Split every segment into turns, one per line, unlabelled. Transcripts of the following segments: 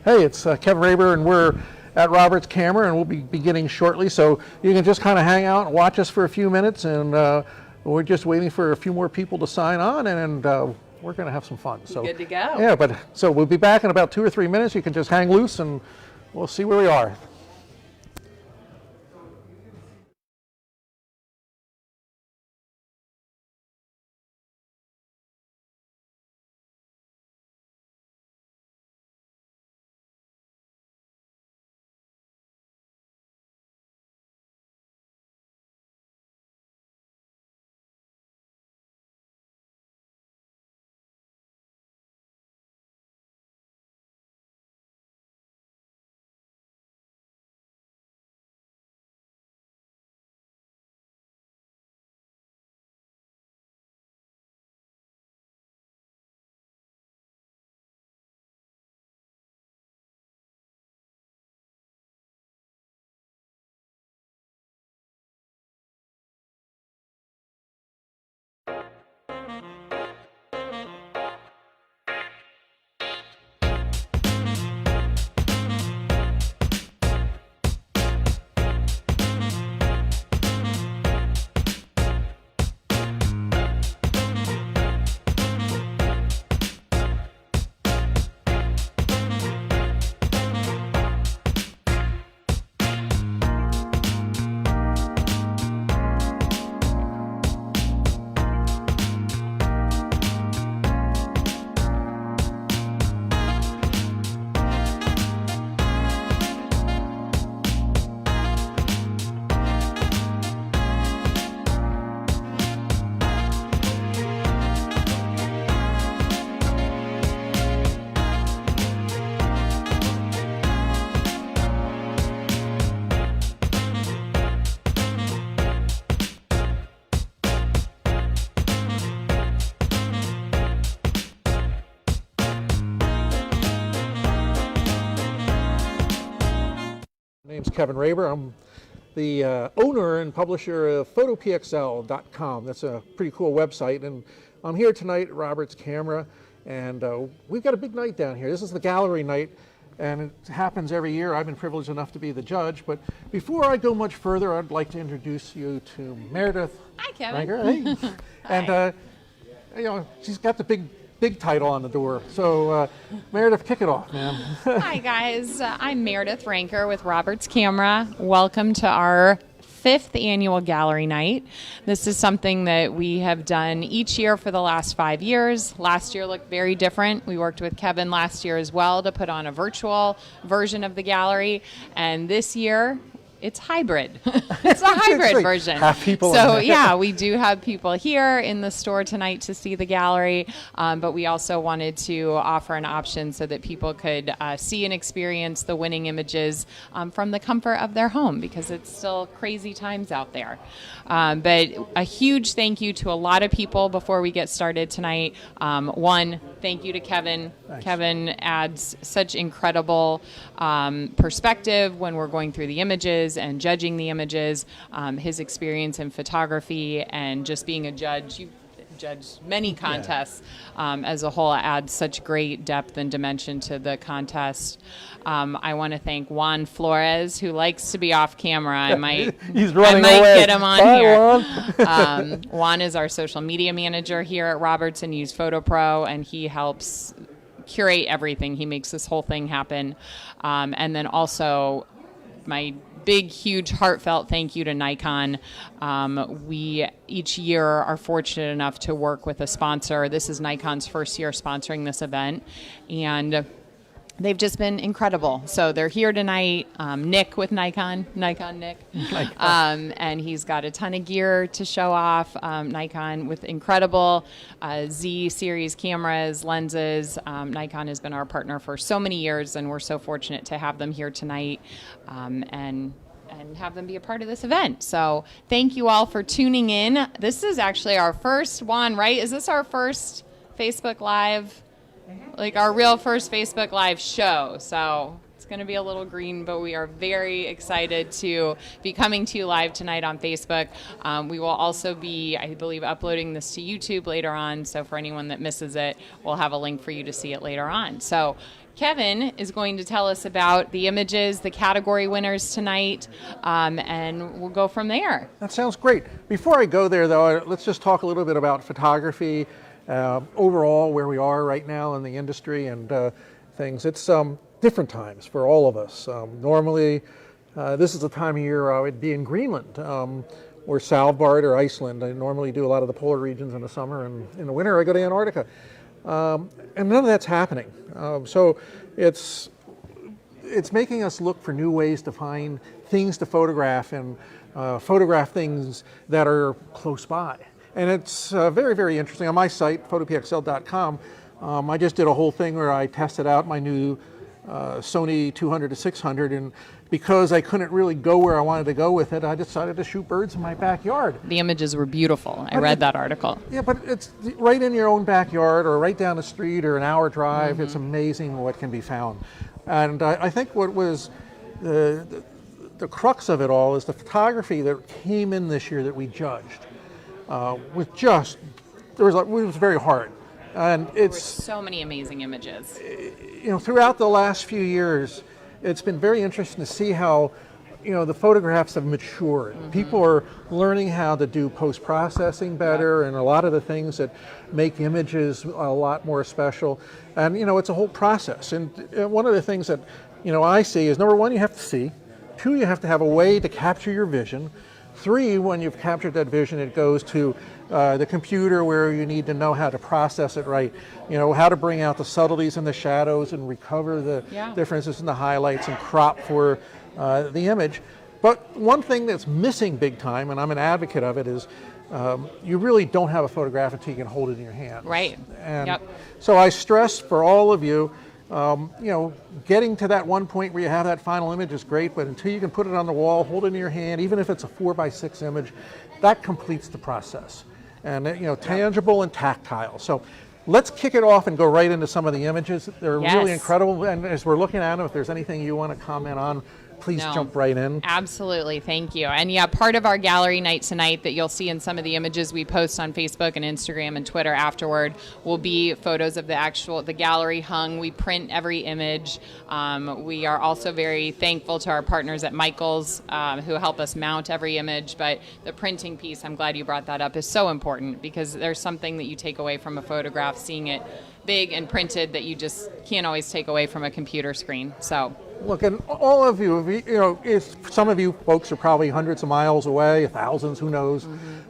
Hey, it's Kevin Raber, and we're at Robert's Camera, and we'll be beginning shortly. So you can just kind of hang out and watch us for a few minutes, and we're just waiting for a few more people to sign on, and we're going to have some fun. So
good to go.
Yeah, so we'll be back in about 2 or 3 minutes. You can just hang loose, and we'll see where we are. My name's Kevin Raber. I'm the owner and publisher of PhotoPXL.com. That's a pretty cool website, and I'm here tonight at Robert's Camera, and we've got a big night down here. This is the gallery night, and it happens every year. I've been privileged enough to be the judge, but before I go much further, I'd like to introduce you to Meredith.
Hi, Kevin.
Ranker. Hey. And you know, she's got the big title on the door. So Meredith, kick it off, man.
Hi, guys. I'm Meredith Ranker with Robert's Camera. Welcome to our 5th annual gallery night. This is something that we have done each year for the last 5 years. Last year looked very different. We worked with Kevin last year as well to put on a virtual version of the gallery. And this year, it's hybrid. It's a hybrid version.
Have people
so yeah, we do have people here in the store tonight to see the gallery, but we also wanted to offer an option so that people could see and experience the winning images from the comfort of their home, because it's still crazy times out there. But a huge thank you to a lot of people before we get started tonight. One, thank you to Kevin.
Thanks.
Kevin adds such incredible perspective when we're going through the images and judging the images. His experience in photography and just being a judge, you've judged many contests as a whole, adds such great depth and dimension to the contest. I want to thank Juan Flores, who likes to be off camera. I might get him on here. Juan is our social media manager here at Roberts and Use Photo Pro, and he helps curate everything. He makes this whole thing happen. And then also my big, huge, heartfelt thank you to Nikon. We each year are fortunate enough to work with a sponsor. This is Nikon's first year sponsoring this event, and they've just been incredible. So they're here tonight. Nick with Nikon Nick. And he's got a ton of gear to show off. Nikon with incredible Z series cameras, lenses. Nikon has been our partner for so many years, and we're so fortunate to have them here tonight and have them be a part of this event. So thank you all for tuning in. This is actually our first one, right? Is this our first Facebook Live? Like our real first Facebook Live show. So it's It's going to be a little green, but we are very excited to be coming to you live tonight on Facebook. We will also be, I believe, uploading this to YouTube later on. So for anyone that misses it, we'll have a link for you to see it later on. So Kevin is going to tell us about the images, the category winners tonight, and we'll go from there.
That sounds great. Before I go there, though, let's just talk a little bit about photography, overall, where we are right now in the industry and things. It's different times for all of us. Normally, this is the time of year I would be in Greenland or Svalbard or Iceland. I normally do a lot of the polar regions in the summer, and in the winter I go to Antarctica. And none of that's happening. So it's making us look for new ways to find things to photograph and photograph things that are close by. And it's very, very interesting. On my site, PhotoPXL.com, I just did a whole thing where I tested out my new Sony 200 to 600, and because I couldn't really go where I wanted to go with it, I decided to shoot birds in my backyard.
The images were beautiful. I read that article.
Yeah, but it's right in your own backyard or right down the street or an hour drive. It's amazing what can be found. And I think what was the crux of it all is the photography that came in this year that we judged. It was very hard. And
There were so many amazing images.
Throughout the last few years, it's been very interesting to see how, the photographs have matured. People are learning how to do post-processing better, and a lot of the things that make images a lot more special. And, it's a whole process. And one of the things that, I see is, number one, you have to see. Two, you have to have a way to capture your vision. Three, when you've captured that vision, it goes to the computer where you need to know how to process it right. How to bring out the subtleties and the shadows and recover the differences in the highlights and crop for the image. But one thing that's missing big time, and I'm an advocate of it, is you really don't have a photograph until you can hold it in your hand.
Right.
And so I stress for all of you, getting to that one point where you have that final image is great, but until you can put it on the wall, hold it in your hand, even if it's a 4x6 image, that completes the process. And tangible and tactile. So let's kick it off and go right into some of the images. They're really incredible. And as we're looking at them, if there's anything you want to comment on, please jump right in. Absolutely,
thank you. And part of our gallery night tonight that you'll see in some of the images we post on Facebook and Instagram and Twitter afterward will be photos of the gallery hung. We print every image. We are also very thankful to our partners at Michaels who help us mount every image. But the printing piece, I'm glad you brought that up, is so important because there's something that you take away from a photograph, seeing it big and printed, that you just can't always take away from a computer screen. So.
Look, and all of you, some of you folks are probably hundreds of miles away, thousands, who knows,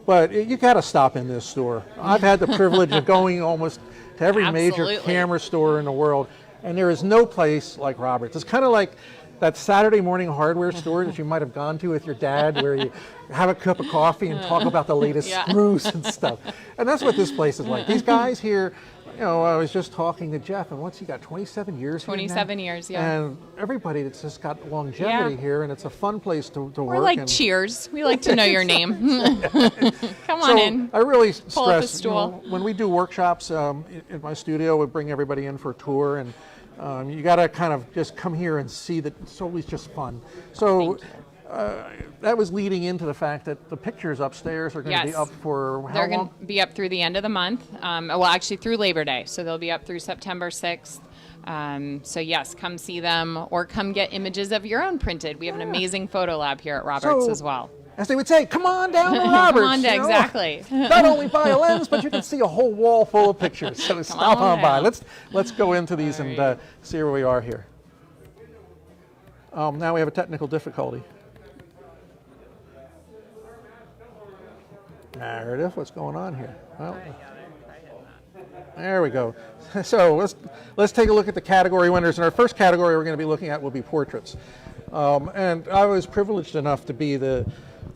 but you got to stop in this store. I've had the privilege of going almost to every major camera store in the world, and there is no place like Roberts. It's kind of like that Saturday morning hardware store that you might have gone to with your dad where you have a cup of coffee and talk about the latest screws and stuff. And that's what this place is like. These guys here, I was just talking to Jeff, and what's he got, 27 years
27
here now?
years, yeah.
And everybody that's just got longevity here, and it's a fun place to work.
We're like Cheers. We like to know your name. Come on in.
I really
Pull up a
stress,
stool.
when we do workshops in my studio, we bring everybody in for a tour, and you got to kind of just come here and see that it's always just fun. So that was leading into the fact that the pictures upstairs are going to be up for how long?
They're going to be up through the end of the month. Well, actually through Labor Day. So they'll be up through September 6th. So yes, come see them or come get images of your own printed. We have an amazing photo lab here at Roberts as well.
As they would say, come on down to Roberts.
Come on down, exactly.
Not only buy a lens, but you can see a whole wall full of pictures. So stop on by. Let's go into these and see where we are here. Now we have a technical difficulty. Meredith, what's going on here? Well, there we go. So let's take a look at the category winners. And our first category we're going to be looking at will be portraits. And I was privileged enough to be the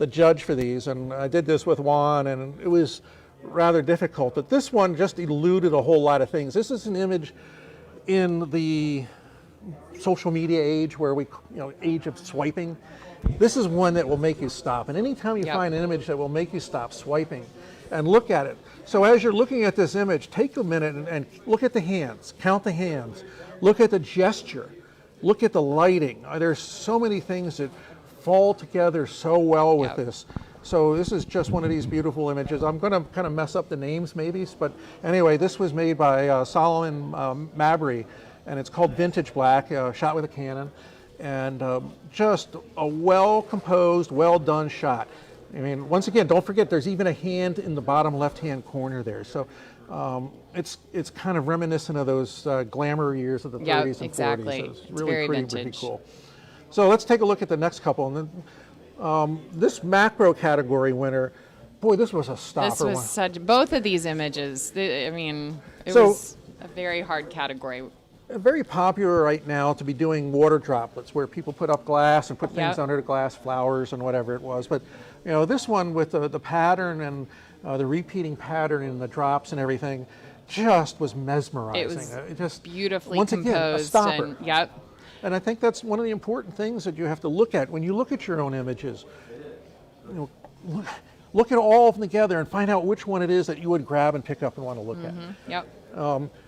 judge for these, and I did this with Juan, and it was rather difficult. But this one just eluded a whole lot of things. This is an image in the social media age where age of swiping. This is one that will make you stop. And anytime you find an image that will make you stop swiping and look at it. So as you're looking at this image, take a minute and look at the hands, count the hands, look at the gesture. Look at the lighting. There's so many things that fall together so well with this. So this is just one of these beautiful images. I'm going to kind of mess up the names maybe, but anyway, this was made by Solomon Mabry, and it's called Vintage Black, shot with a Canon, and just a well-composed, well-done shot. I mean, once again, don't forget there's even a hand in the bottom left-hand corner there. So it's kind of reminiscent of those glamour years of the 30s and
exactly.
40s. So it's
It's
really
very
pretty
vintage.
cool. So let's take a look at the next couple. And then, this macro category winner, boy, this was a stopper.
This was
one.
such, both of these images, I mean, it
So-
was a very hard category.
Very popular right now to be doing water droplets, where people put up glass and put things
Yep.
under the glass, flowers and whatever it was. But you know, this one with the pattern and the repeating pattern in the drops and everything, just was mesmerizing.
It was
just
beautifally
once
composed.
again, a stopper.
And, yep.
And I think that's one of the important things that you have to look at when you look at your own images. You know, look at all of them together and find out which one it is that you would grab and pick up and want to look at.
Yep.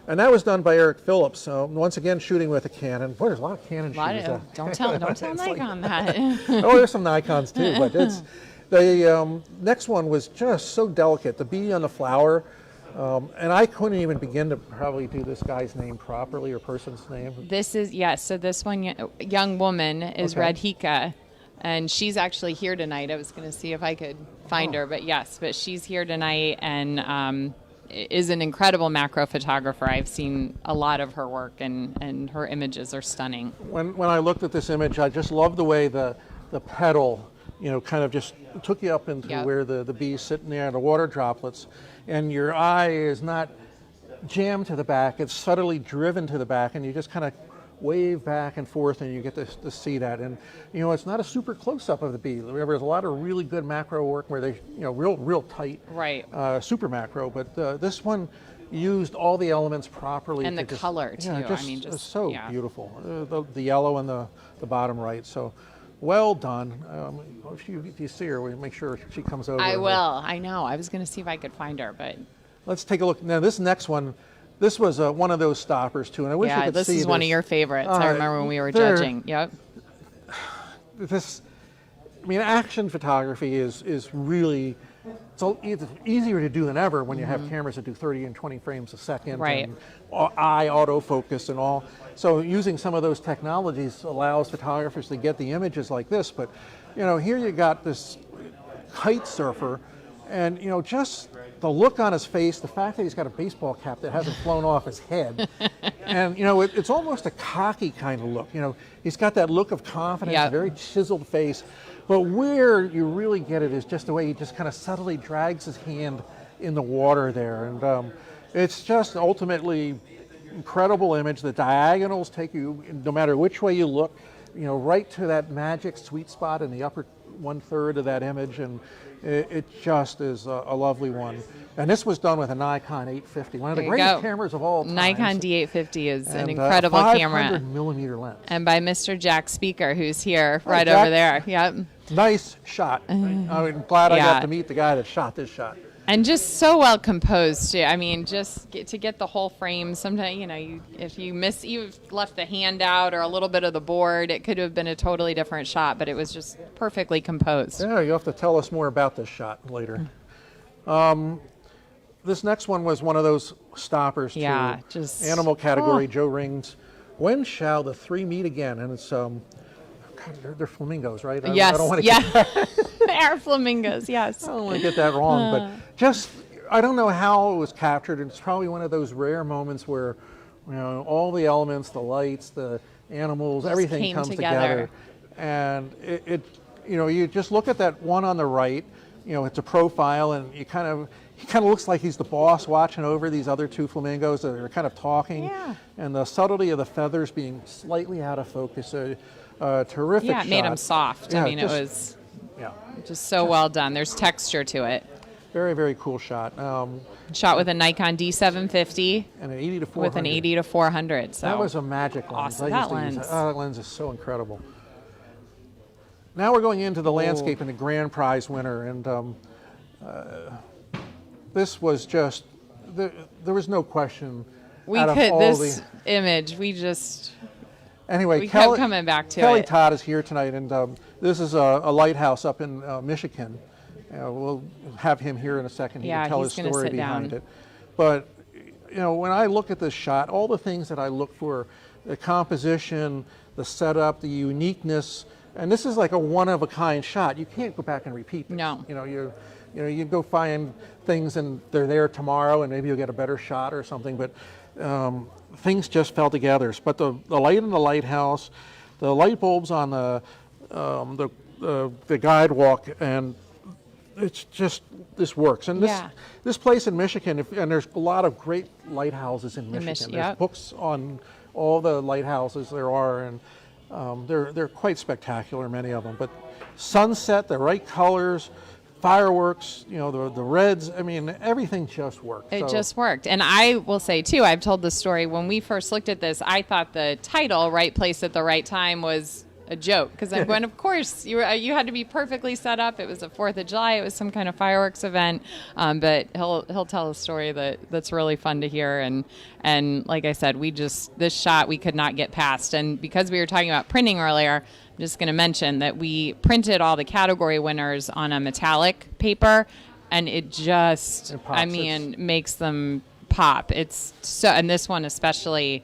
And that was done by Eric Phillips. Once again, shooting with a Canon. Boy, there's a lot of Canon shooters.
Don't tell
It's
Nikon
like-
that.
Oh, there's some Nikons too, but it's the next one was just so delicate. The bee on the flower, and I couldn't even begin to probably do this guy's name properly or person's name.
This is, yes, so this one young woman is
Okay.
Radhika, and she's actually here tonight. I was going to see if I could find her, but she's here tonight and is an incredible macro photographer. I've seen a lot of her work, and her images are stunning.
When I looked at this image, I just loved the way the petal, you know, kind of just took you up into
Yep.
where the bee's sitting there, the water droplets, and your eye is not jammed to the back, it's subtly driven to the back, and you just kind of wave back and forth and you get to see that. And you know, it's not a super close-up of the bee. There's a lot of really good macro work where they, you know, real tight,
Right.
super macro, but this one used all the elements properly.
And
to
the
just-
color, too.
Yeah,
I mean, just-
so
yeah.
beautiful. The yellow and the bottom right. So well done. If you see her, we'll make sure she comes over.
I will. I know. I was going to see if I could find her, but
Let's take a look. Now this next one, this was one of those stoppers too, and I wish you
yeah,
could
this
see
is one of your favorites. I remember when we were
they're-
judging. Yep.
This, I mean, action photography is really, it's easier to do than ever when you have cameras that do 30 and 20 frames a second,
Right.
and eye autofocus and all. So using some of those technologies allows photographers to get the images like this. But you know, here you got this kite surfer, and you know, just the look on his face, the fact that he's got a baseball cap that hasn't flown off his head, and you know, it's almost a cocky kind of look. You know, he's got that look of confidence,
Yep.
a very chiseled face. But where you really get it is just the way he just kind of subtly drags his hand in the water there, and it's just ultimately incredible image. The diagonals take you, no matter which way you look, you know, right to that magic sweet spot in the upper 1/3 of that image, and it just is a lovely one. And this was done with a Nikon 850, one of the
There you
greatest
go.
cameras of all time.
Nikon D850 is an
And,
incredible
500
camera.
millimeter lens.
And by Mr. Jack Speaker, who's here right
Jack.
over there. Yep.
Nice shot. I'm glad I
Yeah.
got to meet the guy that shot this shot.
And just so well composed too. I mean, just to get the whole frame. Sometimes, you know, if you've left the hand out or a little bit of the board, it could have been a totally different shot. But it was just perfectly composed.
Yeah, you have to tell us more about this shot later. This next one was one of those stoppers too.
Yeah, just
Animal category, Joe Rings. When shall the three meet again? And it's God, they're flamingos, right?
Yes.
I don't want to
Yeah. They are flamingos. Yes.
I don't want to get that wrong, but just, I don't know how it was captured. It's probably one of those rare moments where, you know, all the elements, the lights, the animals, everything
came
comes
together.
And it, you know, you just look at that one on the right, you know, it's a profile, and he kind of looks like he's the boss watching over these other two flamingos that are kind of talking.
Yeah.
And the subtlety of the feathers being slightly out of focus. Terrific
Yeah, it made them
shot.
soft.
Yeah,
I mean,
just-
it was
Yeah,
just so well done. There's texture to it.
very, very cool shot.
Shot with a Nikon D750
And an 80 to 400.
with an 80 to 400. So
That was a magic lens.
Awesome.
I used
That
to use
lens.
that lens is so incredible. Now we're going into the landscape and the grand prize winner, and this was just there was no question.
we
out of
could
all
this image. We just
Anyway,
we kept coming back to
Kelly
it.
Todd is here tonight, and this is a lighthouse up in Michigan. We'll have him here in a second. He
Yeah,
can tell
he's
his
gonna
story
sit
behind
down.
it. But when I look at this shot, all the things that I look for, the composition, the setup, the uniqueness, and this is like a one-of-a-kind shot. You can't go back and repeat this.
No.
You go find things and they're there tomorrow, and maybe you'll get a better shot or something. But things just fell together. But the light in the lighthouse, the light bulbs on the guide walk, and it's just, this works. And this place in Michigan, and there's a lot of great lighthouses in Michigan. There's books on all the lighthouses there are, and they're quite spectacular, many of them. But sunset, the right colors, fireworks, the reds, I mean, everything just worked.
It just worked. And I will say, too, I've told the story, when we first looked at this, I thought the title, Right Place at the Right Time, was a joke. Because I'm going, of course, you had to be perfectly set up. It was the 4th of July. It was some kind of fireworks event. But he'll tell a story that's really fun to hear. And like I said, this shot we could not get past. And because we were talking about printing earlier, I'm just going to mention that we printed all the category winners on a metallic paper, and it just, makes them pop. It's so, and this one especially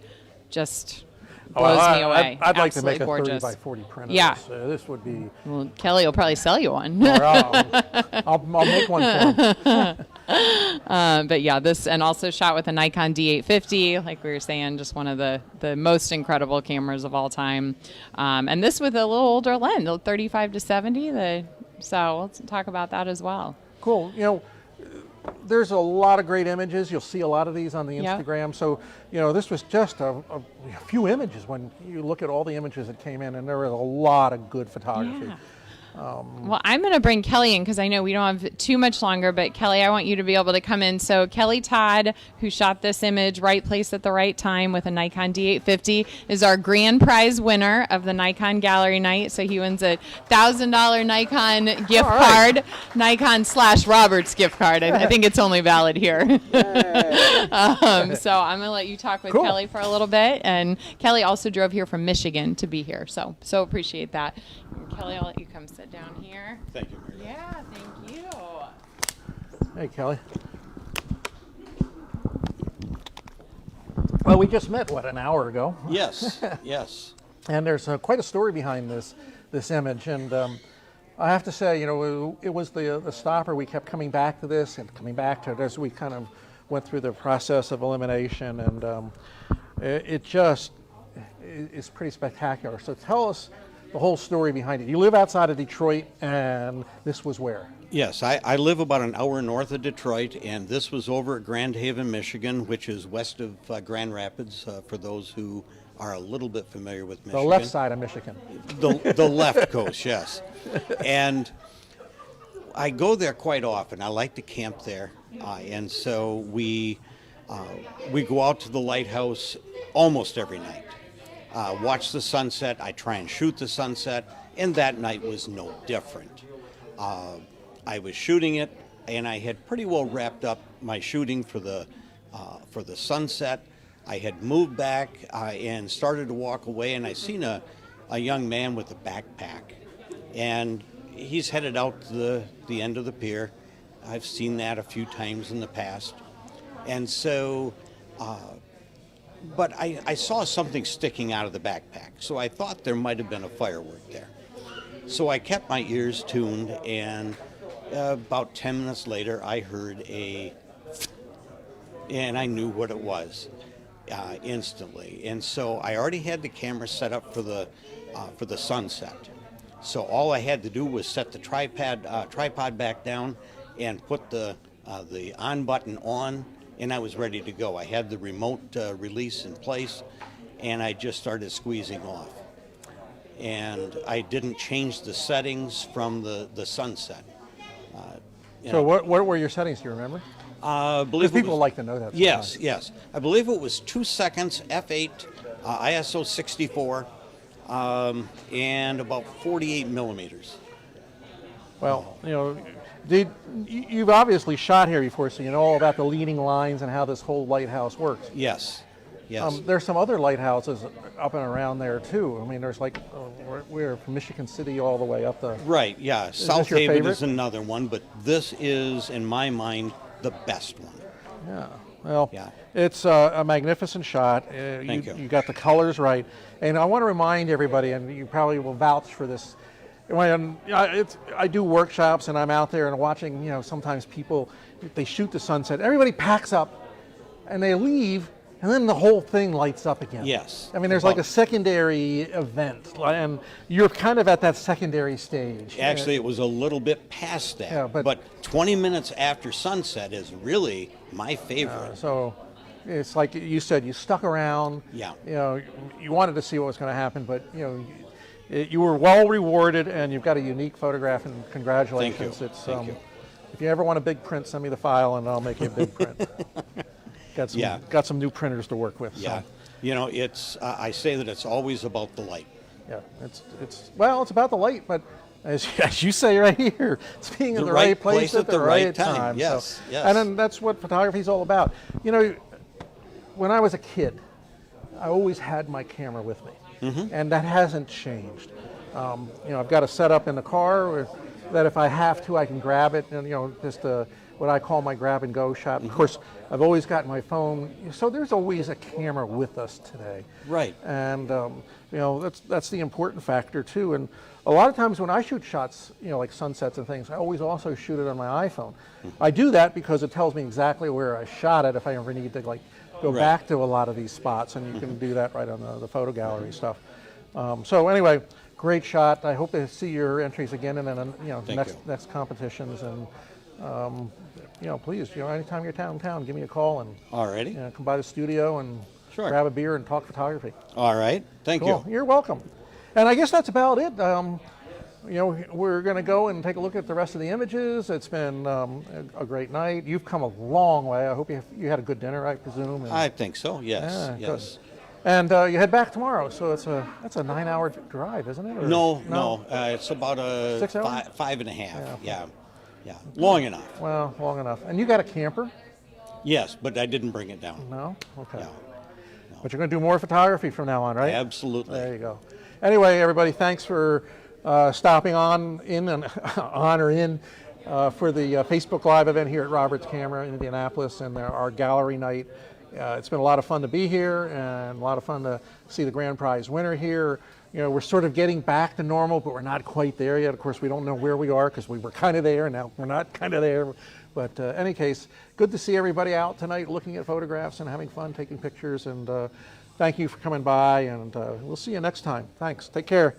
just blows me away.
I'd like to make a
gorgeous.
30 by 40 print.
Yeah.
This would be.
Well, Kelly will probably sell you one.
I'll make one for him.
But yeah, this, and also shot with a Nikon D850, like we were saying, just one of the most incredible cameras of all time. And this with a little older lens, the 35 to 70. So let's talk about that as well.
Cool. There's a lot of great images. You'll see a lot of these on the Instagram. So, this was just a few images when you look at all the images that came in, and there was a lot of good photography.
Yeah. Well, I'm going to bring Kelly in because I know we don't have too much longer, but Kelly, I want you to be able to come in. So Kelly Todd, who shot this image, Right Place at the Right Time with a Nikon D850, is our grand prize winner of the Nikon Gallery Night. So he wins a $1,000 Nikon gift card, Nikon/Roberts gift card. I think it's only valid here. So I'm going to let you talk with Kelly for a little bit. And Kelly also drove here from Michigan to be here. So appreciate that. And Kelly, I'll let you come sit down here.
Thank you, Meredith.
Yeah, thank you.
Hey, Kelly. Well, we just met, an hour ago?
Yes, yes.
And there's quite a story behind this image. And I have to say, it was the stopper. We kept coming back to this and coming back to it as we kind of went through the process of elimination. And it just is pretty spectacular. So tell us the whole story behind it. You live outside of Detroit, and this was where?
Yes, I live about an hour north of Detroit, and this was over at Grand Haven, Michigan, which is west of Grand Rapids, for those who are a little bit familiar with Michigan.
The left side of Michigan.
The left coast, yes. And I go there quite often. I like to camp there, and so we go out to the lighthouse almost every night. Watch the sunset. I try and shoot the sunset, and that night was no different. I was shooting it, and I had pretty well wrapped up my shooting for the sunset. I had moved back and started to walk away, and I seen a young man with a backpack, and he's headed out to the end of the pier. I've seen that a few times in the past, and so. But I saw something sticking out of the backpack, so I thought there might have been a firework there. So I kept my ears tuned, and about 10 minutes later, I heard and I knew what it was instantly. And so I already had the camera set up for the sunset. So all I had to do was set the tripod back down and put the on button on, and I was ready to go. I had the remote release in place, and I just started squeezing off. And I didn't change the settings from the sunset.
So what were your settings, do you remember? Because people like to know that.
Yes, yes. I believe it was 2 seconds, f8, ISO 64, and about 48 millimeters.
Well, you've obviously shot here before, so you know all about the leading lines and how this whole lighthouse works.
Yes. Yes.
There's some other lighthouses up and around there too. I mean, there's like, we're from Michigan City all the way up the...
Right, yeah. South
your
Haven
favorite?
is another one, but this is, in my mind, the best one.
Yeah, well,
Yeah.
it's a magnificent shot.
Thank you.
You got the colors right. And I want to remind everybody, and you probably will vouch for this, when I do workshops and I'm out there and watching, sometimes people, they shoot the sunset, everybody packs up and they leave, and then the whole thing lights up again.
Yes.
I mean, there's like a secondary event, and you're kind of at that secondary stage.
Actually, it was a little bit past that.
Yeah, but
20 minutes after sunset is really my favorite.
So it's like you said, you stuck around.
Yeah.
You wanted to see what was going to happen, but you were well rewarded, and you've got a unique photograph. And congratulations!
Thank you.
It's
Thank you.
If you ever want a big print, send me the file, and I'll make you a big print. Got some new printers to work with.
Yeah.
So.
It's I say that it's always about the light.
Yeah. It's about the light, but as you say right here, it's being in the right place at the right time.
Yes.
So,
Yes.
And then that's what photography is all about. When I was a kid, I always had my camera with me, and that hasn't changed. I've got a setup in the car that if I have to, I can grab it, and just what I call my grab and go shot. Of course, I've always got my phone, so there's always a camera with us today.
Right.
And that's the important factor too. And a lot of times when I shoot shots, like sunsets and things, I always also shoot it on my iPhone. I do that because it tells me exactly where I shot it if I ever need to go back to a lot of these spots, and you can do that right on the photo gallery stuff. So anyway, great shot. I hope to see your entries again, and then next competitions. And please, anytime you're downtown, give me a call and
Alrighty.
come by the studio and
Sure.
grab a beer and talk photography.
All right. Thank
Cool.
you.
You're welcome. And I guess that's about it. We're going to go and take a look at the rest of the images. It's been a great night. You've come a long way. I hope you had a good dinner, I presume. And,
I think so. Yes.
Yeah,
Yes.
good. And you head back tomorrow, so that's a 9-hour drive, isn't it? Or-
No. It's about a
6 hours?
5.5. Yeah. Long enough.
Well, long enough. And you got a camper?
Yes, but I didn't bring it down.
No? Okay.
No.
But you're going to do more photography from now on, right?
Absolutely.
There you go. Anyway, everybody, thanks for stopping on for the Facebook Live event here at Robert's Camera in Indianapolis and our gallery night. It's been a lot of fun to be here and a lot of fun to see the grand prize winner here. We're sort of getting back to normal, but we're not quite there yet. Of course, we don't know where we are because we were kind of there, and now we're not kind of there. But in any case, good to see everybody out tonight looking at photographs and having fun, taking pictures. And thank you for coming by, and we'll see you next time. Thanks. Take care.